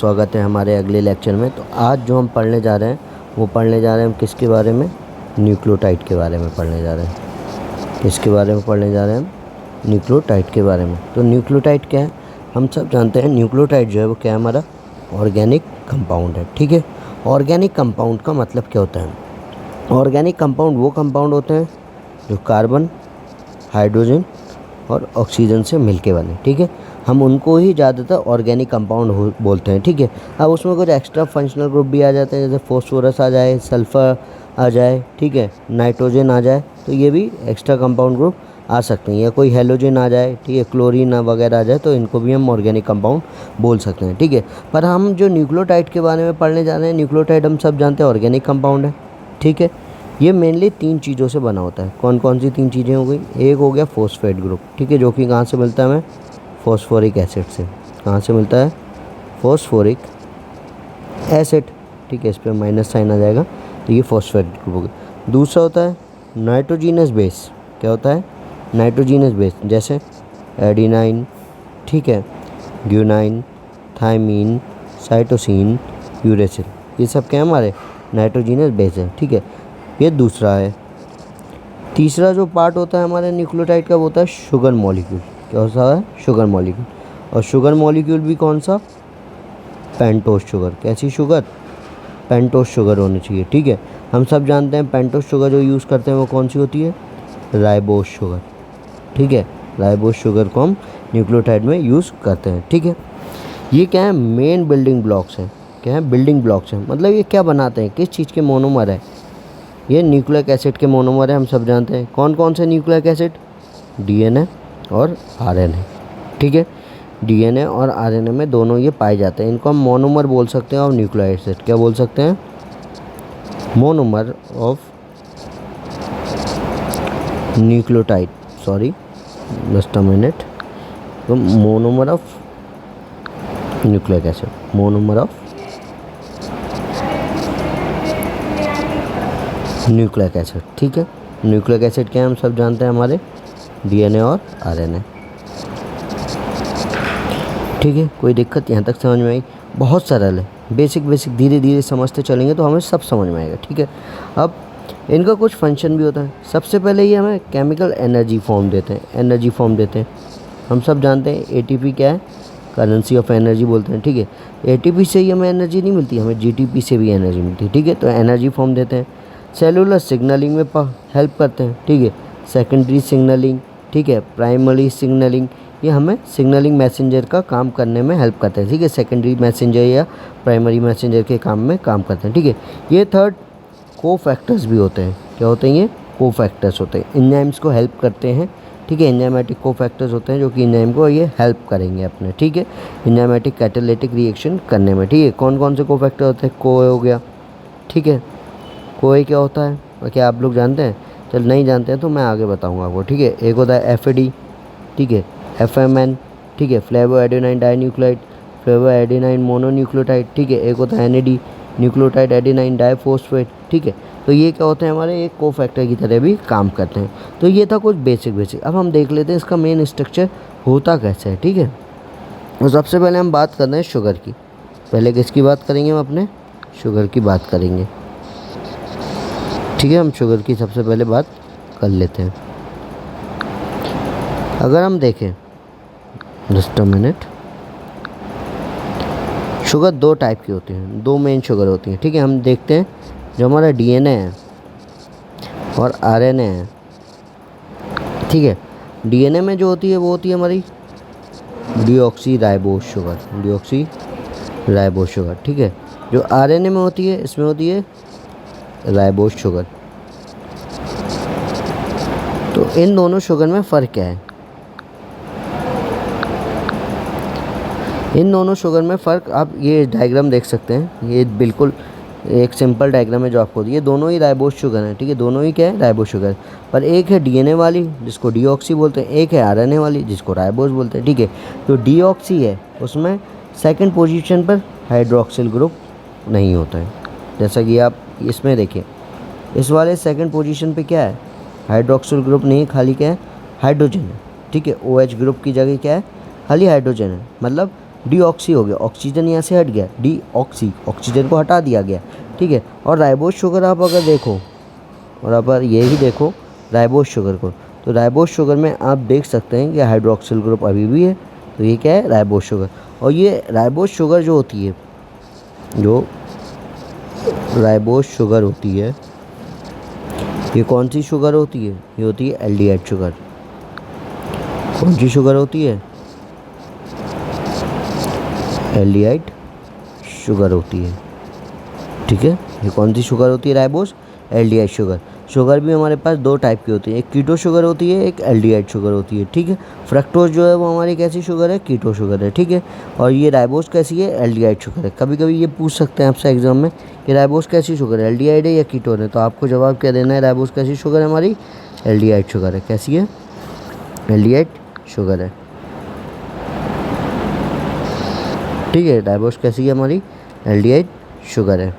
स्वागत है हमारे अगले लेक्चर में। तो आज जो हम पढ़ने जा रहे हैं वो पढ़ने जा रहे हैं हम किसके बारे में, न्यूक्लियोटाइड के बारे में पढ़ने जा रहे हैं। किसके बारे में पढ़ने जा रहे हैं हम, न्यूक्लियोटाइड के बारे में। तो न्यूक्लियोटाइड क्या है, हम सब जानते हैं न्यूक्लियोटाइड जो है वो क्या है, हमारा ऑर्गेनिक कंपाउंड है। ठीक है, ऑर्गेनिक कंपाउंड का मतलब क्या होता है, ऑर्गेनिक कंपाउंड वो कंपाउंड होते हैं जो कार्बन, हाइड्रोजन और ऑक्सीजन से मिलके बने। ठीक है, हम उनको ही ज़्यादातर ऑर्गेनिक कंपाउंड बोलते हैं। ठीक है, अब उसमें कुछ एक्स्ट्रा फंक्शनल ग्रुप भी आ जाते हैं, जैसे फॉस्फोरस आ जाए, सल्फ़र आ जाए, ठीक है, नाइट्रोजन आ जाए, तो ये भी एक्स्ट्रा कंपाउंड ग्रुप आ सकते हैं, या कोई हेलोजन आ जाए, ठीक है, क्लोरीन वगैरह आ जाए, तो इनको भी हम ऑर्गेनिक कंपाउंड बोल सकते हैं। ठीक है, पर हम जो न्यूक्लियोटाइड के बारे में पढ़ने जा रहे हैं, न्यूक्लियोटाइड हम सब जानते हैं ऑर्गेनिक कंपाउंड है। ठीक है, ये मेनली 3 चीज़ों से बना होता है। कौन कौन सी 3 चीज़ें हो गई, एक हो गया फॉस्फेट ग्रुप, ठीक है, जो कि कहाँ से मिलता है हमें, फॉस्फोरिक एसिड से। कहाँ से मिलता है, फॉस्फोरिक एसिड। ठीक है, इस पर माइनस साइन आ जाएगा, तो ये फॉस्फेट ग्रुप हो गया। दूसरा होता है नाइट्रोजीनस बेस। क्या होता है, नाइट्रोजीनस बेस, जैसे एडिनाइन, ठीक है, ग्यूनाइन, थायमीन, साइटोसिन, यूरेसिल, ये सब क्या हमारे नाइट्रोजीनस बेस है। ठीक है, ये दूसरा है। तीसरा जो पार्ट होता है हमारे न्यूक्लियोटाइड का वो होता है शुगर मॉलिक्यूल। क्या होता है, शुगर मॉलिक्यूल। और शुगर मॉलिक्यूल भी कौन सा, पेंटोस शुगर। कैसी शुगर, पेंटोस शुगर होनी चाहिए। ठीक है, हम सब जानते हैं पेंटोस शुगर जो यूज़ करते हैं वो कौन सी होती है, राइबोस शुगर। ठीक है, राइबोस शुगर को हम न्यूक्लियोटाइड में यूज़ करते हैं। ठीक है, ये क्या है, मेन बिल्डिंग ब्लॉक्स हैं। क्या है, बिल्डिंग ब्लॉक्स हैं, मतलब ये क्या बनाते हैं, किस चीज़ के मोनोमर है, ये न्यूक्लिक एसिड के मोनोमर है। हम सब जानते हैं कौन कौन से न्यूक्लिक एसिड, डीएनए और आरएनए। ठीक है, डीएनए और आरएनए में दोनों ये पाए जाते हैं, इनको हम मोनोमर बोल सकते हैं। और न्यूक्लिक एसिड क्या बोल सकते हैं, monomer of nucleotide, sorry just a minute, तो monomer of nucleic acid, monomer of nucleic acid. ठीक है, न्यूक्लिक एसिड क्या है, हम सब जानते हैं हमारे डीएनए और आरएनए। ठीक है, कोई दिक्कत यहाँ तक समझ में आई, बहुत सरल है, बेसिक धीरे धीरे समझते चलेंगे तो हमें सब समझ में आएगा। ठीक है, अब इनका कुछ फंक्शन भी होता है। सबसे पहले ये हमें केमिकल एनर्जी फॉर्म देते हैं, एनर्जी फॉर्म देते हैं। हम सब जानते हैं एटीपी क्या है, करेंसी ऑफ एनर्जी बोलते हैं। ठीक है, एटीपी से ही हमें एनर्जी नहीं मिलती, हमें जीटीपी से भी एनर्जी मिलती है। ठीक है, तो एनर्जी फॉर्म देते हैं। सेलुलर सिग्नलिंग में हेल्प करते हैं। ठीक है, सेकेंडरी सिग्नलिंग, ठीक है, प्राइमरी सिग्नलिंग, ये हमें सिग्नलिंग मैसेंजर का काम करने में हेल्प करते हैं। ठीक है, सेकेंडरी मैसेंजर या प्राइमरी मैसेंजर के काम में काम करते हैं। ठीक है, ये थर्ड को फैक्टर्स भी होते हैं। क्या होते हैं, ये को फैक्टर्स होते हैं, एंजाइम्स को हेल्प करते हैं। ठीक है, एंजाइमेटिक को फैक्टर्स होते हैं जो कि एंजाइम को ये हेल्प करेंगे अपने, ठीक है, एंजाइमेटिक कैटालिटिक रिएक्शन करने में। ठीक है, कौन कौन से को फैक्टर होते हैं, को हो गया। ठीक है, कोई क्या होता है, और क्या आप लोग जानते हैं, चल नहीं जानते हैं तो मैं आगे बताऊंगा आपको। ठीक है, एक होता है एफएडी, ठीक है, एफएमएन, ठीक है, flavo adenine dinucleotide, flavo adenine mononucleotide. ठीक है, एक होता है एनएडी, न्यूक्लियोटाइड एडेनाइन डाइफॉस्फेट। ठीक है, तो ये क्या होते हैं, हमारे एक को फैक्टर की तरह भी काम करते हैं। तो ये था कुछ बेसिक। अब हम देख लेते हैं इसका मेन स्ट्रक्चर होता कैसे है। ठीक है, तो सबसे पहले हम बात करते हैं शुगर की। पहले किसकी बात करेंगे, हम अपने शुगर की बात करेंगे। ठीक है, हम शुगर की सबसे पहले बात कर लेते हैं। अगर हम देखें, just a minute, sugar 2 type की होती हैं, 2 मेन शुगर होती हैं। ठीक है, हम देखते हैं जो हमारा डीएनए है और आरएनए है। ठीक है, डीएनए में जो होती है वो होती है हमारी deoxy ribose sugar, deoxy ribose sugar. ठीक है, जो आरएनए में होती है इसमें होती है राइबोस शुगर। तो इन दोनों शुगर में फ़र्क क्या है, इन दोनों शुगर में फ़र्क आप ये डायग्राम देख सकते हैं, ये बिल्कुल एक सिंपल डायग्राम है जो आपको, ये दोनों ही राइबोस शुगर हैं। ठीक है, दोनों ही क्या है, राइबोस शुगर, पर एक है डीएनए वाली जिसको डीऑक्सी बोलते हैं, एक है आरएनए वाली जिसको राइबोस बोलते हैं। ठीक है, तो डीऑक्सी है उसमें सेकंड पोजीशन पर हाइड्रोक्सिल ग्रुप नहीं होता है, जैसा कि आप इसमें देखिए, इस वाले सेकंड पोजीशन पे क्या है, हाइड्रोक्सिल ग्रुप नहीं, खाली क्या है, हाइड्रोजन है। ठीक है, OH ग्रुप की जगह क्या है, खाली हाइड्रोजन है, मतलब डीऑक्सी हो गया, ऑक्सीजन यहाँ से हट गया, डीऑक्सी, ऑक्सीजन को हटा दिया गया, ठीक है। और राइबोज शुगर आप अगर देखो, और आप ये ही देखो राइबोज शुगर को, तो राइबोज शुगर में आप देख सकते हैं कि हाइड्रोक्सिल ग्रुप अभी भी है, तो ये क्या है, राइबोज शुगर। और ये राइबोज शुगर जो होती है, जो राइबोज शुगर होती है, ये कौन सी शुगर होती है, ये होती है एल्डिहाइड शुगर। कौन सी शुगर होती है, एल्डिहाइड शुगर होती है, ठीक है। ये कौन सी शुगर होती है, राइबोज एल्डिहाइड शुगर। शुगर भी हमारे पास दो टाइप की होती है, एक कीटो शुगर होती है, एक एल्डिहाइड शुगर होती है, ठीक है। फ्रक्टोज जो है वो हमारी कैसी शुगर है, कीटो शुगर है, ठीक है। और ये राइबोज कैसी है, एल्डिहाइड शुगर है। कभी कभी ये पूछ सकते हैं आपसे एग्जाम में कि राइबोज कैसी शुगर है, एल्डिहाइड है या कीटोन है, तो आपको जवाब क्या देना है, राइबोज कैसी शुगर है हमारी, एल्डिहाइड शुगर है। कैसी है, एल्डिहाइड शुगर है, ठीक है। राइबोज कैसी है हमारी, एल्डिहाइड शुगर है।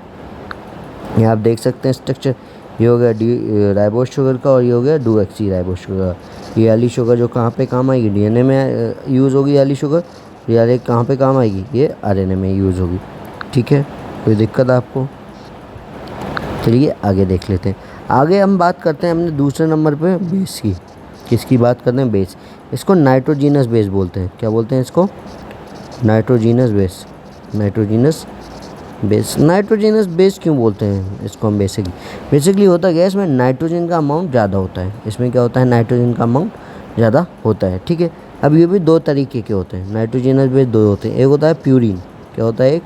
ये आप देख सकते हैं स्ट्रक्चर, ये हो गया डी राइबोज शुगर का, और ये हो गया डूऑक्सी राइबोज शुगर। ये वाली शुगर जो कहाँ पे काम आएगी, डीएनए में यूज़ होगी, ये वाली शुगर। ये वाली कहाँ पे काम आएगी, ये आरएनए में यूज़ होगी, ठीक है। कोई दिक्कत आपको, चलिए आगे देख लेते हैं। आगे हम बात करते हैं हमने दूसरे नंबर पे बेस की। किसकी बात करते हैं, बेस। इसको नाइट्रोजीनस बेस बोलते हैं। क्या बोलते हैं इसको, nitrogenous base. Nitrogenous base, nitrogenous base क्यों बोलते हैं इसको हम, बेसिकली होता क्या है, इसमें नाइट्रोजन का अमाउंट ज़्यादा होता है। इसमें क्या होता है, नाइट्रोजन का अमाउंट ज़्यादा होता है, ठीक है। अब ये भी दो तरीके के होते हैं, नाइट्रोजनस बेस दो होते हैं। एक होता है प्यूरिन, क्या होता है, एक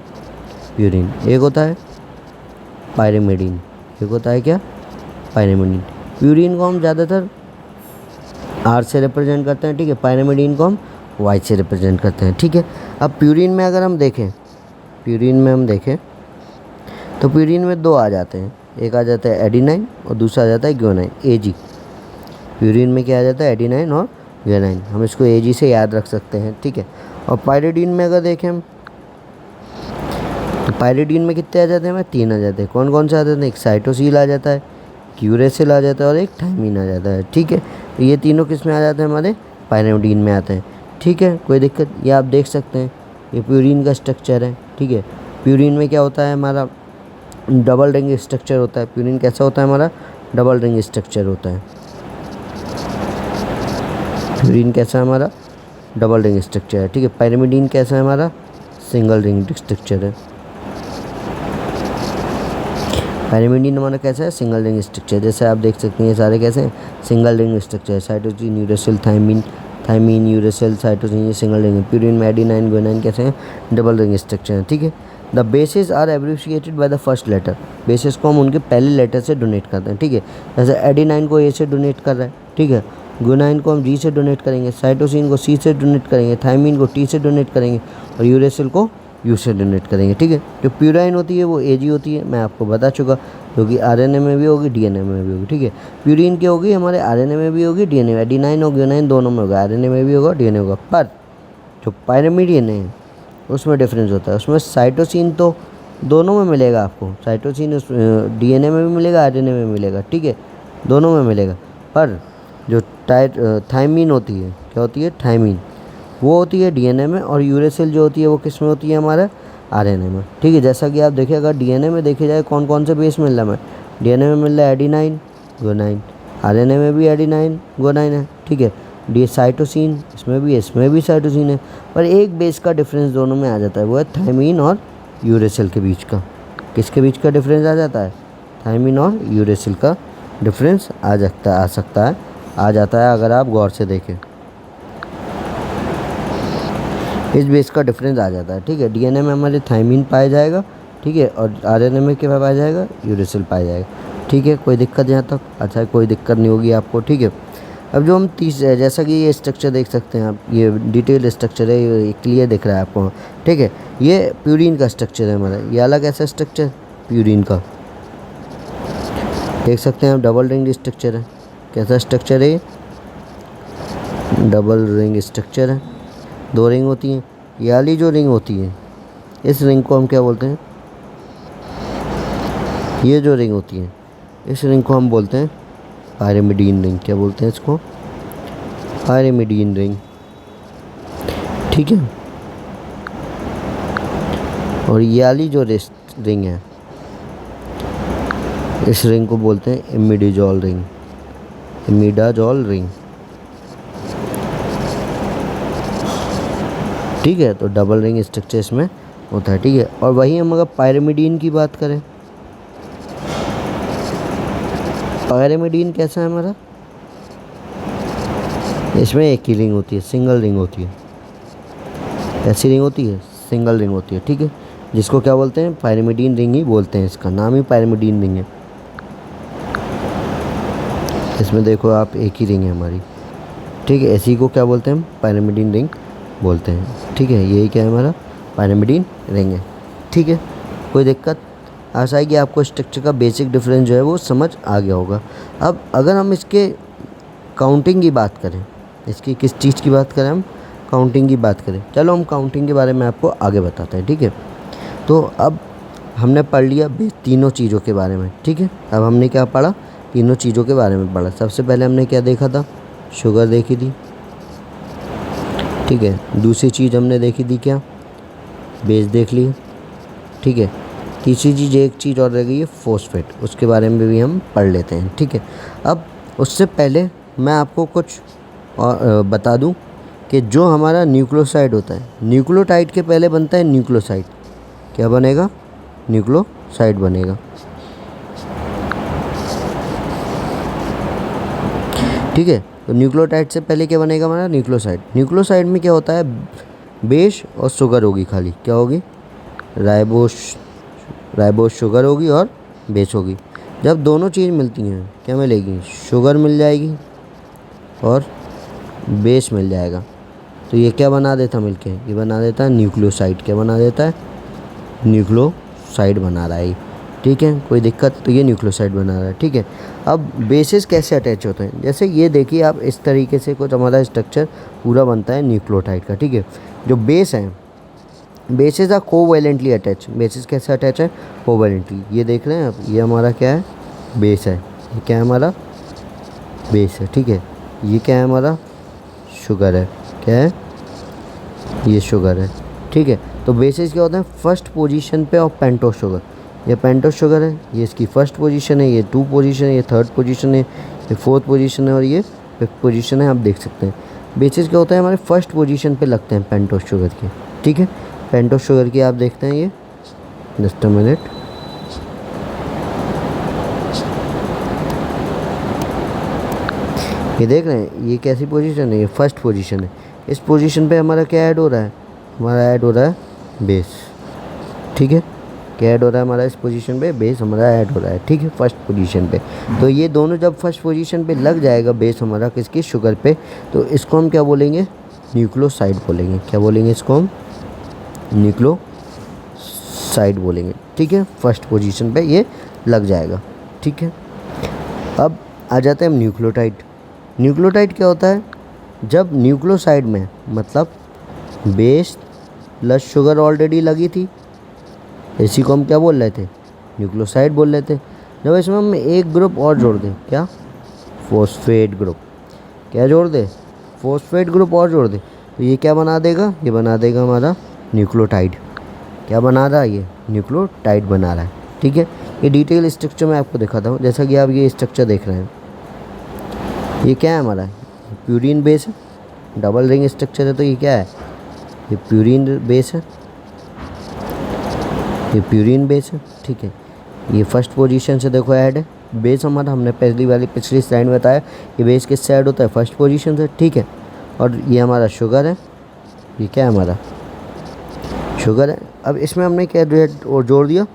प्यूरिन, एक होता है पायरिमिडीन, एक होता है क्या, पायरिमिडीन। प्यूरिन को हम ज़्यादातर आर से रिप्रेजेंट करते हैं, ठीक है। पायरिमिडीन को हम वाई से रिप्रेजेंट करते हैं, ठीक है। अब प्यूरिन में अगर हम देखें, प्यूरिन में हम देखें तो प्यूरिन में दो आ जाते हैं, एक आ जाता है एडिनाइन और दूसरा आ जाता है ग्वानाइन, एजी। प्यूरिन में क्या आ जाता है, एडिनाइन और ग्वानाइन, हम इसको एजी से याद रख सकते हैं, ठीक है। और पायरिडीन में अगर देखें हम, तो पायरिडीन में कितने आ जाते हैं, हमें तीन आ जाते हैं। कौन कौन से आ जाते हैं, एक साइटोसिल आ जाता है, क्यूरेसिल आ जाता है और एक थायमीन आ जाता है, ठीक है। तो ये तीनों किस में आ जाते हैं, हमारे पायरिडीन में आते हैं, ठीक है। कोई दिक्कत, ये आप देख सकते हैं, ये प्यूरिन का स्ट्रक्चर है, ठीक है। प्यूरिन में क्या होता है, हमारा डबल रिंग स्ट्रक्चर होता है। प्यूरिन कैसा होता है हमारा, डबल रिंग स्ट्रक्चर होता है। प्यूरिन कैसा है हमारा, डबल रिंग स्ट्रक्चर है, ठीक है। पायरिमिडीन कैसा है हमारा, सिंगल रिंग स्ट्रक्चर है। पायरिमिडीन हमारा कैसा है, सिंगल रिंग स्ट्रक्चर। जैसे आप देख सकते हैं ये सारे कैसे हैं, single ring structure. Cytosine, uracil, thymine, uracil, cytosine, ये सिंगल रिंग है। प्यूरिन में एडिनाइन, ग्वानाइन कैसे हैं, डबल रिंग स्ट्रक्चर है, ठीक है। The bases are abbreviated by the first letter. Bases को हम उनके पहले लेटर से डोनेट करते हैं, ठीक है। जैसे एडिनाइन को ए से डोनेट कर रहा है, ठीक है। ग्वानाइन को हम जी से डोनेट करेंगे, साइटोसिन को सी से डोनेट करेंगे, थायमीन को टी से डोनेट करेंगे और यूरेसिल को यू से डोनेट करेंगे, ठीक है। जो प्यूराइन होती है वो एजी होती है, मैं आपको बता चुका, जो कि आरएनए में भी होगी, डीएनए में भी होगी, ठीक है। प्यूरिन की होगी हमारे आरएनए में भी होगी, डीएनए में। एडिनाइन और ग्वानाइन दोनों में होगा, आरएनए में भी होगा, डीएनए होगा। पर जो पायरिमिडीन है उसमें डिफरेंस होता है, उसमें साइटोसिन तो दोनों में मिलेगा आपको, साइटोसिन उस डीएनए में भी मिलेगा, आरएनए में मिलेगा, ठीक है, दोनों में मिलेगा। पर जो थायमीन होती है, क्या होती है, थायमीन, वो होती है डीएनए में, और यूरेसिल जो होती है वो किस में होती है, हमारा आरएनए में, ठीक है। जैसा कि आप देखिए, अगर डीएनए में देखे जाए कौन कौन से बेस मिल रहा है, डीएनए में मिल रहा है एडिनाइन, ग्वानाइन, आरएनए में भी एडिनाइन, ग्वानाइन है, ठीक है। डी साइटोसिन इसमें भी साइटोसिन है, पर एक बेस का डिफरेंस दोनों में आ जाता है, वो है थायमीन और यूरेसिल के बीच का। किसके बीच का डिफरेंस आ जाता है, थायमीन और यूरेसिल का डिफरेंस आ जाता है अगर आप गौर से देखें, इस बेस का डिफरेंस आ जाता है, ठीक है। डीएनए में हमारे थायमीन पाया जाएगा, ठीक है, और आरएनए में क्या पाया जाएगा, यूरेसिल पाया जाएगा, ठीक है। कोई दिक्कत यहाँ तक, अच्छा कोई दिक्कत नहीं होगी आपको, ठीक है। अब जो हम जैसा कि ये स्ट्रक्चर देख सकते हैं आप, ये डिटेल स्ट्रक्चर है, ये क्लियर दिख रहा है आपको, ठीक है। ये प्यूरिन का स्ट्रक्चर है हमारा, ये अलग ऐसा स्ट्रक्चर प्यूरिन का देख सकते हैं आप, डबल रिंग स्ट्रक्चर है। कैसा स्ट्रक्चर है ये, डबल रिंग स्ट्रक्चर है, दो रिंग होती हैं। ये वाली जो रिंग होती है, इस रिंग को हम क्या बोलते हैं, ये जो रिंग होती है इस रिंग को हम बोलते हैं पायरिमिडीन रिंग। क्या बोलते हैं इसको, पायरिमिडीन रिंग, ठीक है। और ये वाली जो रिंग है, इस रिंग को बोलते हैं इमिडाजोल रिंग, इमिडाजोल रिंग। ठीक है, तो डबल रिंग स्ट्रक्चर इसमें होता है। ठीक है, और वही हम अगर पायरिमिडीन की बात करें, पायरिमिडीन कैसा है हमारा, इसमें एक ही रिंग होती है, सिंगल रिंग होती है। ऐसी रिंग होती है, सिंगल रिंग होती है। ठीक है, जिसको क्या बोलते हैं, पायरिमिडीन रिंग ही बोलते हैं, इसका नाम ही पायरिमिडीन रिंग है। इसमें देखो आप, एक ही रिंग है हमारी। ठीक है, इसी को क्या बोलते हैं हम, पायरिमिडीन रिंग बोलते हैं। ठीक है, यही क्या है हमारा, पायरिमिडीन रिंग है। ठीक है, कोई दिक्कत, आशा है कि आपको स्ट्रक्चर का बेसिक डिफरेंस जो है वो समझ आ गया होगा। अब अगर हम इसके काउंटिंग की बात करें, इसकी किस चीज़ की बात करें, हम काउंटिंग की बात करें। चलो हम काउंटिंग के बारे में आपको आगे बताते हैं। ठीक है, तो अब हमने पढ़ लिया तीनों चीज़ों के बारे में। ठीक है, अब हमने क्या पढ़ा, तीनों चीज़ों के बारे में पढ़ा। सबसे पहले हमने क्या देखा था, शुगर देखी थी। ठीक है, दूसरी चीज़ हमने देखी थी क्या, बेस देख ली। ठीक है, तीसरी चीज़, एक चीज़ और रह गई है, फॉस्फेट, उसके बारे में भी हम पढ़ लेते हैं। ठीक है, अब उससे पहले मैं आपको कुछ और बता दूं कि जो हमारा न्यूक्लियोसाइड होता है, न्यूक्लियोटाइड के पहले बनता है न्यूक्लियोसाइड। क्या बनेगा, न्यूक्लियोसाइड बनेगा। ठीक है, तो न्यूक्लियोटाइड से पहले क्या बनेगा हमारा, न्यूक्लियोसाइड। न्यूक्लियोसाइड में क्या होता है, बेस और शुगर होगी, खाली क्या होगी, राइबोस शुगर होगी और बेस होगी। जब दोनों चीज़ मिलती हैं, क्या मिलेगी, शुगर मिल जाएगी और बेस मिल जाएगा। तो ये क्या बना देता मिलके, ये बना देता है न्यूक्लियोसाइड। क्या बना देता है, न्यूक्लियोसाइड बना रहा है। ठीक है, कोई दिक्कत, तो ये न्यूक्लियोसाइड बना रहा है। ठीक है, अब बेसिस कैसे अटैच होते हैं, जैसे ये देखिए आप, इस तरीके से कुछ हमारा स्ट्रक्चर पूरा बनता है न्यूक्लियोटाइड का। ठीक है, जो बेस है, bases are covalently attach. Bases कैसे अटैच है, कोवैलेंटली। ये देख रहे हैं आप, ये हमारा क्या है, बेस है। ये क्या है हमारा, बेस है। ठीक है, ये क्या है हमारा, शुगर है। क्या है, ये शुगर है। ठीक है, तो बेसिस क्या होते हैं, फर्स्ट पोजीशन पे ऑफ पेंटोस शुगर। ये पेंटोस शुगर है, ये इसकी फर्स्ट पोजीशन है, ये 2 पोजीशन है, ये 3rd पोजीशन है, ये 4th पोजीशन है और ये 5th पोजीशन है। आप देख सकते हैं बेसिस क्या होता है, हमारे फर्स्ट पोजीशन पे लगते हैं पेंटोस शुगर के। ठीक है, पेंटोस शुगर की आप देखते हैं, ये जस्ट अ मिनट, ये देख रहे हैं, ये कैसी पोजीशन है, ये फर्स्ट पोजीशन है। इस पोजीशन पे हमारा क्या ऐड हो रहा है, हमारा ऐड हो रहा है बेस। ठीक है, क्या ऐड हो रहा है हमारा, इस पोजीशन पे बेस हमारा ऐड हो रहा है। ठीक है, फर्स्ट पोजीशन पे। तो ये दोनों जब फर्स्ट पोजीशन पे लग जाएगा बेस हमारा, किसकी, शुगर पे, तो इसको हम क्या बोलेंगे, न्यूक्लियोसाइड बोलेंगे। क्या बोलेंगे इसको हम, न्यूक्लियोसाइड बोलेंगे। ठीक है, फर्स्ट पोजीशन पे ये लग जाएगा। ठीक है, अब आ जाते हैं हम न्यूक्लियोटाइड। न्यूक्लियोटाइड क्या होता है, जब न्यूक्लियोसाइड में, मतलब बेस प्लस शुगर ऑलरेडी लगी थी, इसी को हम क्या बोल रहे थे, न्यूक्लियोसाइड बोल रहे थे। जब इसमें हम एक ग्रुप और जोड़ दें, क्या, फॉस्फेट ग्रुप। क्या जोड़ दे, फॉस्फेट ग्रुप और जोड़ दे, तो ये क्या बना देगा, ये बना देगा हमारा न्यूक्लियोटाइड। क्या बना रहा है, ये न्यूक्लियोटाइड बना रहा है। ठीक है, ये डिटेल स्ट्रक्चर मैं आपको दिखाता हूँ। जैसा कि आप ये स्ट्रक्चर देख रहे हैं, ये क्या है हमारा, प्यूरीन बेस है, डबल रिंग स्ट्रक्चर है, तो ये क्या है, ये प्यूरीन बेस है, ये प्यूरीन बेस है। ठीक है, ये फर्स्ट पोजीशन से देखो ऐड है बेस हमारा, हमने पिछली स्लाइड में बताया ये बेस किससे ऐड होता है, फर्स्ट पोजीशन से। ठीक है, और ये हमारा शुगर है, ये क्या है हमारा, शुगर है। अब इसमें हमने क्या और जोड़ दिया,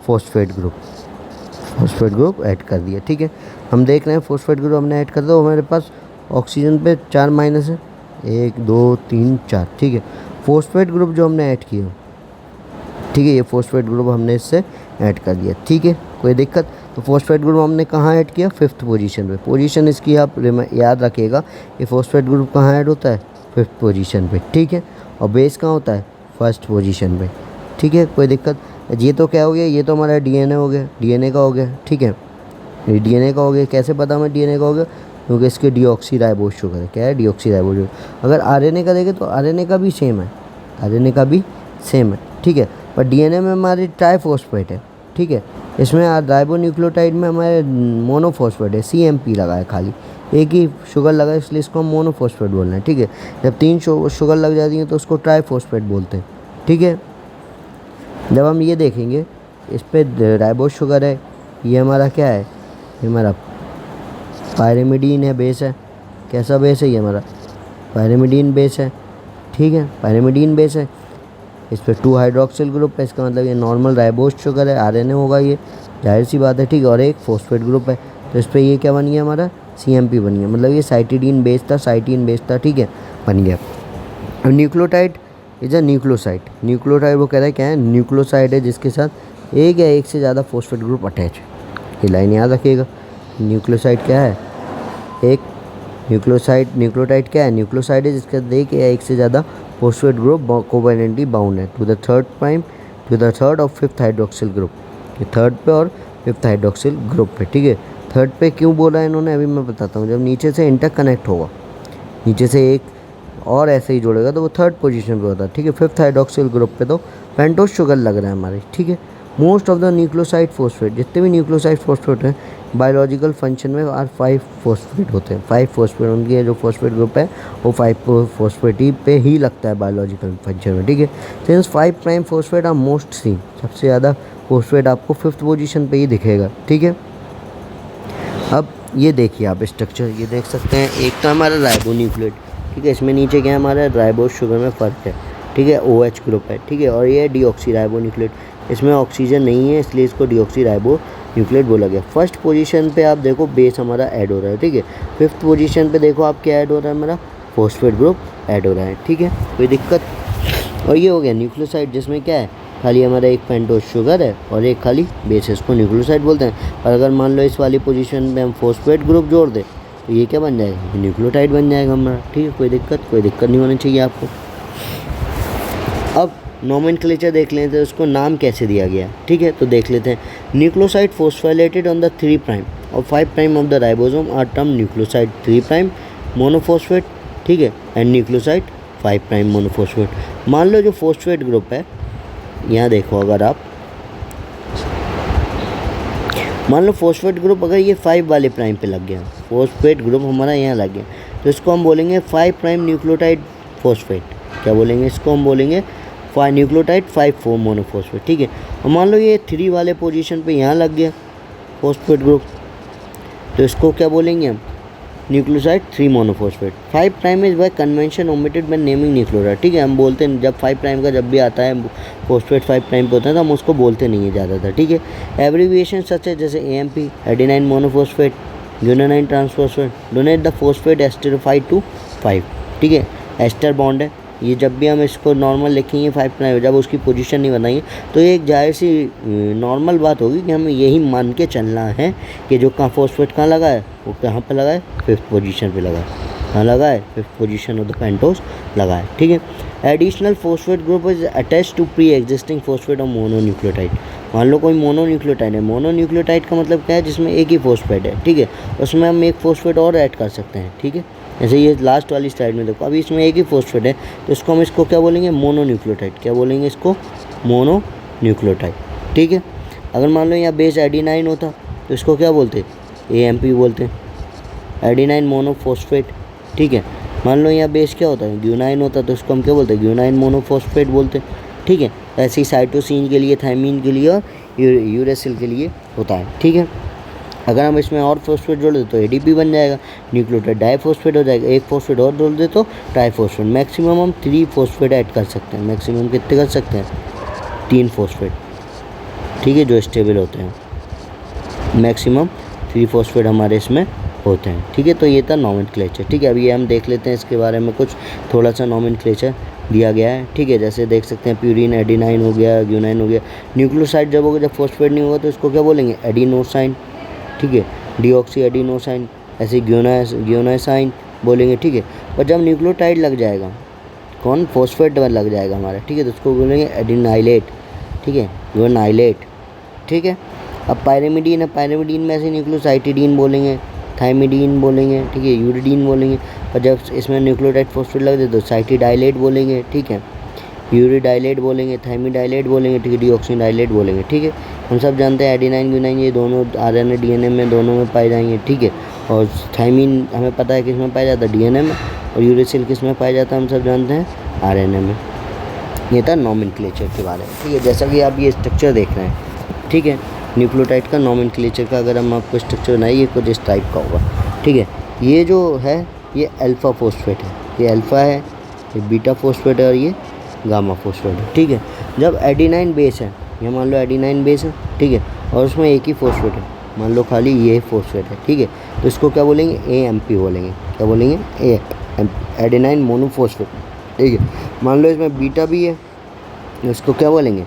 फॉस्फेट ग्रुप ऐड कर दिया। ठीक है, हम देख रहे हैं फॉस्फेट ग्रुप हमने ऐड कर दिया, हमारे पास ऑक्सीजन पे 4 माइनस है, 1 2 3 4। ठीक है, फॉस्फेट ग्रुप जो हमने ऐड किया, ठीक है, ये फॉस्फेट ग्रुप हमने इससे ऐड कर दिया। ठीक है, कोई दिक्कत, तो फॉस्फेट ग्रुप हमने कहाँ ऐड किया, 5th पोजीशन पे। पोजीशन इसकी आप याद रखिएगा, ये फॉस्फेट ग्रुप कहाँ ऐड होता है, 5th पोजीशन पे। ठीक है, और बेस कहाँ होता है, फर्स्ट पोजीशन पे। ठीक है, कोई दिक्कत, ये तो क्या हो गया, ये तो हमारा डीएनए हो गया, डीएनए का हो गया। ठीक है, ये डीएनए का हो गया, कैसे पता हमें डीएनए का हो गया, क्योंकि इसके डीऑक्सीराइबोस शुगर है। क्या है, डीऑक्सीराइबोस शुगर। अगर आरएनए का देखें तो आरएनए का भी सेम है, आरएनए का भी सेम है। ठीक है, पर डीएनए में हमारी ट्राइफॉस्फेट है, ठीक है। इसमें राइबोन्यूक्लियोटाइड में हमारे मोनोफॉस्फेट है, CMP लगा है, खाली एक ही शुगर लगा है, इसलिए इसको हम मोनोफॉस्फेट बोल रहे हैं, ठीक है। जब 3 शुगर लग जाती हैं तो उसको ट्राइफॉस्फेट बोलते हैं, ठीक है। जब हम ये देखेंगे इस पर राइबोस शुगर है, ये हमारा क्या है, ये हमारा पायरिमिडीन है, बेस है। कैसा बेस है, ये हमारा पायरिमिडीन बेस है, ठीक है, पायरिमिडीन बेस है। इस पर 2 हाइड्रोक्सिल ग्रुप है, इसका मतलब ये नॉर्मल राइबोस शुगर है, RNA होगा ये, जाहिर सी बात है, ठीक है। और एक फॉस्फेट ग्रुप है, तो इस पर ये क्या बन गया हमारा, CMP बन गया, मतलब ये साइटिडीन बेस था, साइटिन बेस था, ठीक है, बन गया। अब nucleotide is a nucleoside. Nucleotide वो कह रहा है क्या है, न्यूक्लियोसाइड है जिसके साथ एक या एक से ज़्यादा फॉस्फेट ग्रुप अटैच है। ये लाइन याद रखिएगा। न्यूक्लियोसाइड क्या है, एक न्यूक्लियोटाइड क्या है, न्यूक्लियोसाइड है जिसके साथ एक या एक से ज़्यादा फॉस्फेट ग्रुप कोवेलेंटली बाउंड है टू द थर्ड और फिफ्थ हाइड्रोक्सिल ग्रुप। ये थर्ड पे और फिफ्थ हाइड्रोक्सिल ग्रुप पे, ठीक है। थर्ड पे क्यों बोला है इन्होंने, अभी मैं बताता हूँ। जब नीचे से इंटरकनेक्ट होगा, नीचे से एक और ऐसे ही जोड़ेगा तो वो थर्ड पोजीशन पे होता है, ठीक है। फिफ्थ हाइड्रोक्सिल ग्रुप पे तो पेंटोस शुगर लग रहा है हमारे, ठीक है। Most of the nucleoside phosphate, जितने भी न्यूक्लियोसाइड फॉस्फेट हैं बायोलॉजिकल फंक्शन में 5 फॉस्फेट होते हैं। 5 फॉस्फेट, उनकी जो फॉस्फेट ग्रुप है वो 5 फॉस्फेट ही पे ही लगता है बायोलॉजिकल फंक्शन में, ठीक है। Since 5 prime phosphate are most सी, सबसे ज़्यादा फॉस्फेट आपको 5th पोजीशन पे ही दिखेगा, ठीक है। अब ये देखिए आप स्ट्रक्चर, ये देख सकते हैं, एक तो हमारा राइबोन्यूक्लियोटाइड, ठीक है। इसमें नीचे क्या है, हमारा राइबोस शुगर में फ़र्क है, ठीक है, OH ग्रुप है, ठीक है। और ये डीऑक्सी राइबोन्यूक्लियोटाइड, इसमें ऑक्सीजन नहीं है इसलिए इसको डीऑक्सी राइबोन्यूक्लियोटाइड बोला गया। फर्स्ट पोजीशन पे आप देखो बेस हमारा ऐड हो रहा है, ठीक है। 5th पोजीशन पे देखो आप क्या ऐड हो रहा है, हमारा फॉस्फेट ग्रुप ऐड हो रहा है, ठीक है, कोई दिक्कत। और ये हो गया न्यूक्लियोसाइड, जिसमें क्या है, खाली हमारा एक पेंटोस शुगर है और एक खाली बेस है, इसको न्यूक्लियोसाइड बोलते हैं। और अगर मान लो इस वाली पोजीशन में हम फॉस्फेट ग्रुप जोड़ दें तो ये क्या बन जाएगा, न्यूक्लियोटाइड बन जाएगा हमारा, ठीक है, कोई दिक्कत नहीं होनी चाहिए आपको। अब नोमेनक्लेचर देख लेते हैं, उसको नाम कैसे दिया गया, ठीक है, तो देख लेते हैं। Nucleoside phosphorylated on the 3 prime और 5 prime of the ribosome are term nucleoside 3 prime monophosphate, ठीक है, एंड न्यूक्लियोसाइड 5 प्राइम मोनोफॉस्फेट। मान लो जो फॉस्फेट ग्रुप है, यहाँ देखो, अगर आप मान लो फॉस्फेट ग्रुप अगर ये 5 वाले प्राइम पे लग गया, फॉस्फेट ग्रुप हमारा यहाँ लग गया, तो इसको हम बोलेंगे 5 प्राइम न्यूक्लियोटाइड फॉस्फेट। क्या बोलेंगे इसको, हम बोलेंगे न्यूक्लियोटाइड 5 मोनोफॉस्फेट, ठीक है। और मान लो ये 3 वाले पोजीशन पे यहाँ लग गया फॉस्फेट ग्रुप, तो इसको क्या बोलेंगे हम, nucleoside 3 monophosphate. 5 prime is by convention omitted by naming nucleotide, ठीक है। हम बोलते हैं जब 5 प्राइम का जब भी आता है फॉस्फेट 5 प्राइम पे होता है तो हम उसको बोलते नहीं है ज़्यादातर, ठीक है। एब्रीविएशन सच है जैसे AMP adenine monophosphate, guanine transphosphate, donate the phosphate esterified to 5, ठीक है। एस्टर बॉन्ड है, ये जब भी हम इसको नॉर्मल लिखेंगे 5 प्राइम, जब उसकी पोजीशन नहीं बनाएंगे तो ये एक जाहिर सी नॉर्मल बात होगी कि हमें यही मान के चलना है कि जो कहाँ फॉस्फेट कहाँ लगा है, वो कहाँ पे लगा है, 5th पोजीशन पे लगा है, कहाँ लगा है, 5th position of the pentose लगा है, ठीक है। Additional phosphate group is attach to pre existing phosphate और मोनोन्यूक्लियोटाइड। मान लो कोई मोनोन्यूक्लियोटाइड है, मोनोन्यूक्लियोटाइड का मतलब क्या है, जिसमें एक ही फॉस्फेट है, ठीक है, उसमें हम एक फॉस्फेट और ऐड कर सकते हैं, ठीक है। जैसे ये लास्ट वाली स्लाइड में देखो, अभी इसमें एक ही फॉस्फेट है तो इसको हम इसको क्या बोलेंगे, मोनोन्यूक्लियोटाइड। क्या बोलेंगे इसको, मोनोन्यूक्लियोटाइड, ठीक है। अगर मान लो यहाँ बेस एडिनाइन होता तो इसको क्या बोलते, AMP बोलते हैं, एडिनाइन मोनोफॉस्फेट, ठीक है। मान लो यहाँ बेस क्या होता है, ग्यूनाइन होता तो इसको हम क्या बोलते हैं, ग्यूनाइन मोनोफॉस्फेट बोलते हैं, ठीक है। ऐसे ही साइटोसिन के लिए, थायमीन के लिए और यूरेसिल के लिए होता है, ठीक है। अगर हम इसमें और फॉस्फेट जोड़ दें तो ADP बन जाएगा, न्यूक्लियोटाइड डाइफॉस्फेट हो जाएगा, एक फॉस्फेट और जोड़ दे तो ट्राइफॉस्फेट। मैक्सिमम हम 3 फॉस्फेट ऐड कर सकते हैं, मैक्सिमम कितने कर सकते हैं, 3 फॉस्फेट, ठीक है, जो स्टेबल होते हैं। मैक्सिमम 3 फॉस्फेट हमारे इसमें होते हैं, ठीक है। तो ये था नोमेनक्लेचर, ठीक है। अभी हम देख लेते हैं इसके बारे में कुछ थोड़ा सा नोमेनक्लेचर दिया गया है, ठीक है। जैसे देख सकते हैं प्यूरिन एडिनाइन हो गया, ग्यूनाइन हो गया। न्यूक्लियोसाइड जब होगा, जब फॉस्फेट नहीं होगा तो इसको क्या बोलेंगे, एडिनोसाइन, ठीक है, डीऑक्सी एडिनोसाइन, ऐसे ग्यूनासाइन बोलेंगे, ठीक है। और जब न्यूक्लियोटाइड लग जाएगा, कौन, फॉस्फेट लग जाएगा हमारा, ठीक है, तो उसको बोलेंगे एडिनाइलेट, ठीक है, ग्यूनाइलेट, ठीक है। अब पायरिमिडीन है, पायरिमिडीन में ऐसे न्यूक्लियोसाइटिडीन बोलेंगे, थाइमिडीन बोलेंगे, ठीक है, यूरिडीन बोलेंगे। और जब इसमें न्यूक्लियोटाइड फॉस्फेट लग जाए तो साइटिडाइलेट बोलेंगे, ठीक है। यूरिडाइलेट बोलेंगे, थाइमिडाइलेट बोलेंगे, ठीक है, डीऑक्सीडाइलेट बोलेंगे, ठीक है। हम सब जानते हैं एडेनाइन गुनाइन ये दोनों आरएनए डीएनए में दोनों में पाए जाएंगे, ठीक है। और थाइमिन हमें पता है किस में पाया जाता है, डीएनए में, और यूरेसिल किस में पाया जाता है, हम सब जानते हैं आरएनए में। ये था नॉमेनक्लेचर के बारे में, ठीक है। जैसा कि आप ये स्ट्रक्चर देख रहे हैं, ठीक है, न्यूक्लियोटाइड का नॉमेनक्लेचर का अगर हम आपको स्ट्रक्चर बनाइए कुछ इस टाइप का होगा, ठीक है। ये जो है ये अल्फ़ा फॉस्फेट है, ये अल्फ़ा है, ये बीटा फॉस्फेट है और ये गामा फॉस्फेट है, ठीक है। जब एडेनाइन बेस है, ये मान लो एडेनाइन बेस है, ठीक है, और उसमें एक ही फॉस्फेट है, मान लो खाली ये फॉस्फेट है, ठीक है, तो इसको क्या बोलेंगे, AMP बोलेंगे, क्या बोलेंगे, एडेनाइन मोनोफॉस्फेट, ठीक है। मान लो इसमें बीटा भी है, इसको क्या बोलेंगे,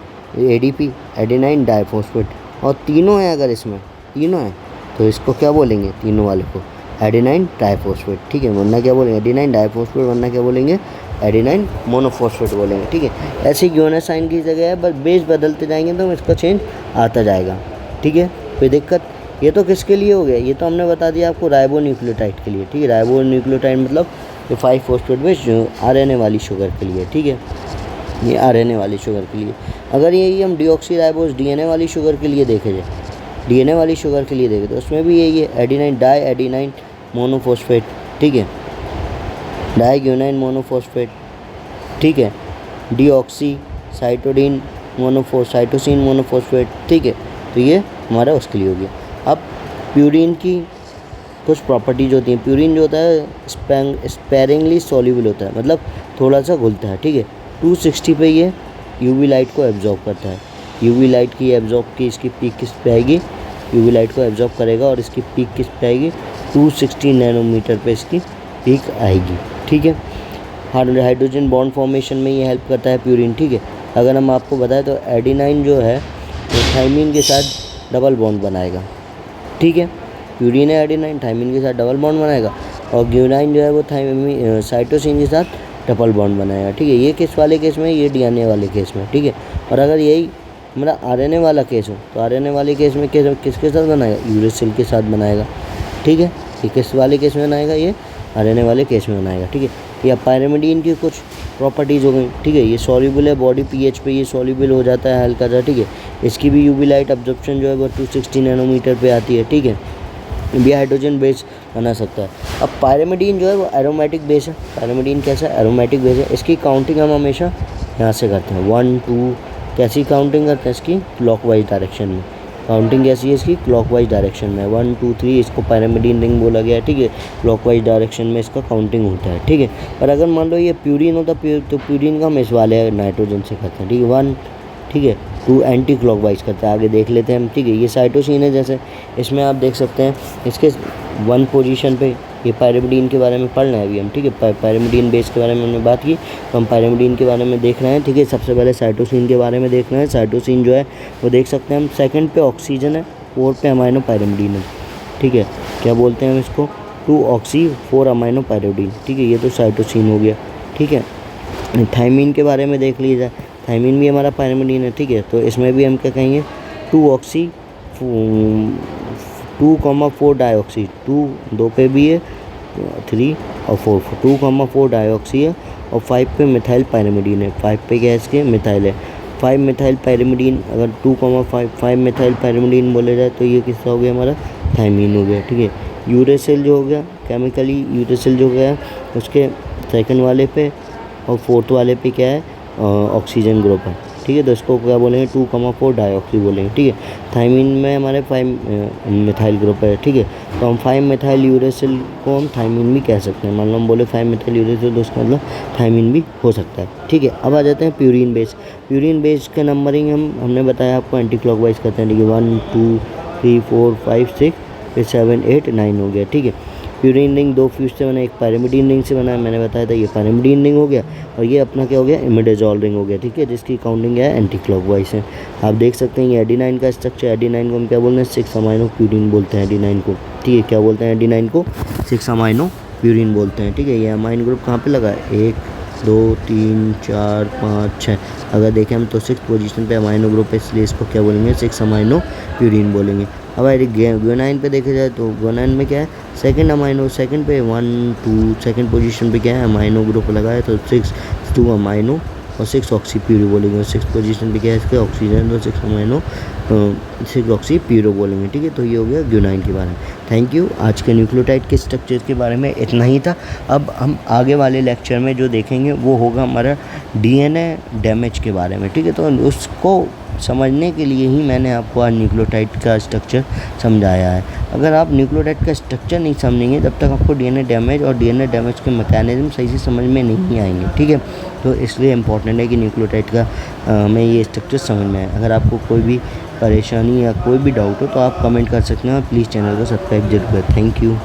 ADP, एडेनाइन डाइफॉस्फेट, और तीनों है, अगर इसमें तीनों है तो इसको क्या बोलेंगे, तीनों वाले को एडेनाइन ट्राइफॉस्फेट, ठीक है। वरना क्या बोलेंगे, एडेनाइन डाइफॉस्फेट, वरना क्या बोलेंगे, एडेनाइन मोनोफॉस्फेट बोलेंगे, ठीक है। ऐसे ग्योना साइन की जगह है, बस बेस बदलते जाएंगे तो इसका चेंज आता जाएगा, ठीक है, कोई दिक्कत। ये तो किसके लिए हो गया, ये तो हमने बता दिया आपको राइबो न्यूक्लियोटाइड के लिए, ठीक है। राइबो न्यूक्लियोटाइड मतलब ये 5 फॉस्फेट बेस RNA वाली शुगर के लिए, ठीक है, ये RNA वाली शुगर के लिए। अगर यही हम डीऑक्सी राइबोस DNA वाली शुगर के लिए देखे जाए, DNA वाली शुगर के लिए देखें तो उसमें भी यही है, एडेनाइन डाई एडेनाइन मोनोफॉस्फेट, ठीक है, डाईग्यूनाइन मोनोफॉस्फेट, ठीक है, डीऑक्सी साइटोसिन मोनोफॉस्फेट, ठीक है। तो ये हमारा उसके लिए हो गया। अब प्यूरिन की कुछ प्रॉपर्टीज होती हैं। प्यूरिन जो होता है स्पेरिंगली सॉल्युबल होता है, मतलब थोड़ा सा घुलता है, ठीक है। 260 पे ये यूवी लाइट को एब्जॉर्ब करता है। यूवी लाइट की एब्जॉर्ब की इसकी पीक किस पे आएगी, यूवी लाइट को एब्जॉर्ब करेगा और इसकी पीक किस पे आएगी, 260 नैनोमीटर पे इसकी पीक आएगी, ठीक है। हाइड्रोजन बॉन्ड फॉर्मेशन में ये हेल्प करता है प्यूरिन, ठीक है। अगर हम आपको बताएं तो एडेनाइन जो है वो थाइमिन के साथ डबल बॉन्ड बनाएगा, ठीक है। प्यूरिन है एडेनाइन, थाइमिन के साथ डबल बॉन्ड बनाएगा, और ग्यूनाइन जो है वो साइटोसिन के साथ डबल बॉन्ड बनाएगा, ठीक है। ये किस वाले केस में, ये DNA वाले केस में, ठीक है। और अगर यही हमारा RNA वाला केस हो तो RNA वाले केस में किसके साथ बनाएगा, यूरेसिल के साथ बनाएगा, ठीक है। ये किस वाले केस में बनाएगा, ये RNA वाले केस में बनाएगा, ठीक है। या पायरिमिडीन की कुछ प्रॉपर्टीज़ हो गई, ठीक है। ये सॉल्युबल है, बॉडी pH पे ये सॉल्युबल हो जाता है हल्का सा, ठीक है। इसकी भी यूवी लाइट अब्जॉर्प्शन जो है वो 260 नैनोमीटर पे आती है, ठीक है। भी हाइड्रोजन बेस बना सकता है। अब पायरिमिडीन जो है वो एरोमेटिक बेस है। पायरिमिडीन कैसा है, एरोमेटिक बेस है। इसकी काउंटिंग हम हमेशा यहाँ से करते हैं, 1 2, कैसी काउंटिंग करते हैं इसकी, क्लॉकवाइज डायरेक्शन में। काउंटिंग कैसी है इसकी, क्लॉकवाइज डायरेक्शन में, 1 2 3, इसको पायरिमिडीन रिंग बोला गया है, ठीक है। क्लॉकवाइज डायरेक्शन में इसका काउंटिंग होता है, ठीक है। और अगर मान लो ये प्यूरिन होता तो प्यूरिन का हम इस वाले नाइट्रोजन से करते हैं, ठीक है, 1, ठीक है, 2 एंटी क्लॉकवाइज करते हैं। आगे देख लेते हैं हम, ठीक है। ये साइटोसिन है, जैसे इसमें आप देख सकते हैं इसके 1 पोजीशन पे ये पायरिमिडीन के बारे में पढ़ना है अभी हम, ठीक है। पायरिमिडीन बेस के बारे में हमने बात की, तो हम पायरिमिडीन के बारे में देख रहे हैं, ठीक है। सबसे पहले साइटोसिन के बारे में देखना है। साइटोसिन जो है वो देख सकते हैं हम, सेकंड पे ऑक्सीजन है, 4 पे अमाइनो पायरिमिडीन है, ठीक है। क्या बोलते हैं हम इसको, 2 ऑक्सी 4 अमाइनो पायरिमिडीन, ठीक है। ये तो साइटोसिन हो गया, ठीक है। थाइमिन के बारे में देख लीजिए, थाइमिन भी हमारा पायरिमिडीन है, ठीक है। तो इसमें भी हम क्या कहेंगे, 2 ऑक्सी 2,4 डाईऑक्सी, 2 पे भी है, 3 और 4, 2,4 डाईऑक्सी है, और 5 पे मिथाइल पायरिमिडीन है। 5 पे क्या है इसके, मिथाइल है, 5 मिथाइल पायरिमिडीन। अगर 2,5 मिथाइल पायरिमिडीन बोले जाए तो ये किसका हो गया, हमारा थाइमिन हो गया, ठीक है। यूरेसिल जो हो गया, केमिकली यूरेसिल जो हो गया उसके सेकंड वाले पे और 4th वाले पे क्या है, ऑक्सीजन ग्रुप है, ठीक है। तो इसको क्या बोलेंगे, 2,4 डाईऑक्सी बोलेंगे, ठीक है। थाइमिन में हमारे 5 मिथाइल ग्रुप है, ठीक है। तो हम 5 मिथाइल यूरेसिल को हम थाइमिन भी कह सकते हैं। मान लो हम बोले 5 मिथाइल यूरेसिल, तो उसका मतलब थाइमिन भी हो सकता है, ठीक है। अब आ जाते हैं प्यूरिन बेस। प्यूरिन बेस का नंबरिंग हमने बताया आपको एंटी क्लॉकवाइज करते हैं, ठीक है। 1 2 3 4 5 6 फिर 7 8 9 हो गया, ठीक है। प्यूरिन रिंग 2 फ्यूज से बना, एक पायरिमिडीन रिंग से बना है, मैंने बताया था। ये पायरिमिडीन रिंग हो गया, और ये अपना क्या हो गया, इमिडाजोल रिंग हो गया, ठीक है, जिसकी काउंटिंग है एंटी क्लॉकवाइज है। आप देख सकते हैं ये एडेनाइन का स्ट्रक्चर। एडेनाइन को हम क्या बोलते हैं, 6 अमाइनो प्यूरिन बोलते हैं एडेनाइन को, ठीक है। क्या बोलते हैं एडेनाइन को, 6 अमाइनो प्यूरिन बोलते हैं, ठीक है। ये अमाइन ग्रुप कहाँ पे लगा है, 1 2 3 4 5 6। अगर देखें हम तो 6th पोजीशन पे अमाइनो ग्रुप है, इसलिए इसको क्या बोलेंगे, 6 अमाइनो प्यूरिन बोलेंगे। अब अगर ग्वेनाइन पे देखा जाए तो ग्वेनाइन में क्या है, सेकंड अमाइनो, सेकंड पे 1 2, सेकंड पोजीशन पे क्या है, अमाइनो ग्रुप लगा है, तो 2 अमाइनो और 6 ऑक्सी प्यूरो बोलेंगे, और 6 पोजीशन पे क्या है इसके ऑक्सीजन और 6 अमाइनो 6 ऑक्सी प्यूरो बोलेंगे। ठीक है, तो ये हो गया ग्यूनाइन के बारे में। Thank you. आज के न्यूक्लियोटाइड के स्ट्रक्चर के बारे में इतना ही था। अब हम आगे वाले लेक्चर में जो देखेंगे वो होगा हमारा डीएनए डैमेज के बारे में। ठीक है, तो उसको समझने के लिए ही मैंने आपको आज न्यूक्लियोटाइड का स्ट्रक्चर समझाया है। अगर आप न्यूक्लियोटाइड का स्ट्रक्चर नहीं समझेंगे तब तक आपको डीएनए डैमेज और डीएनए डैमेज के मैकेनिज्म सही से समझ में नहीं आएंगे। ठीक है, तो इसलिए इम्पॉर्टेंट है कि न्यूक्लियोटाइड का हमें ये स्ट्रक्चर समझ में आए। अगर आपको कोई भी परेशानी या कोई भी डाउट हो तो आप कमेंट कर सकते हैं, और प्लीज़ चैनल को सब्सक्राइब जरूर करें। Thank you.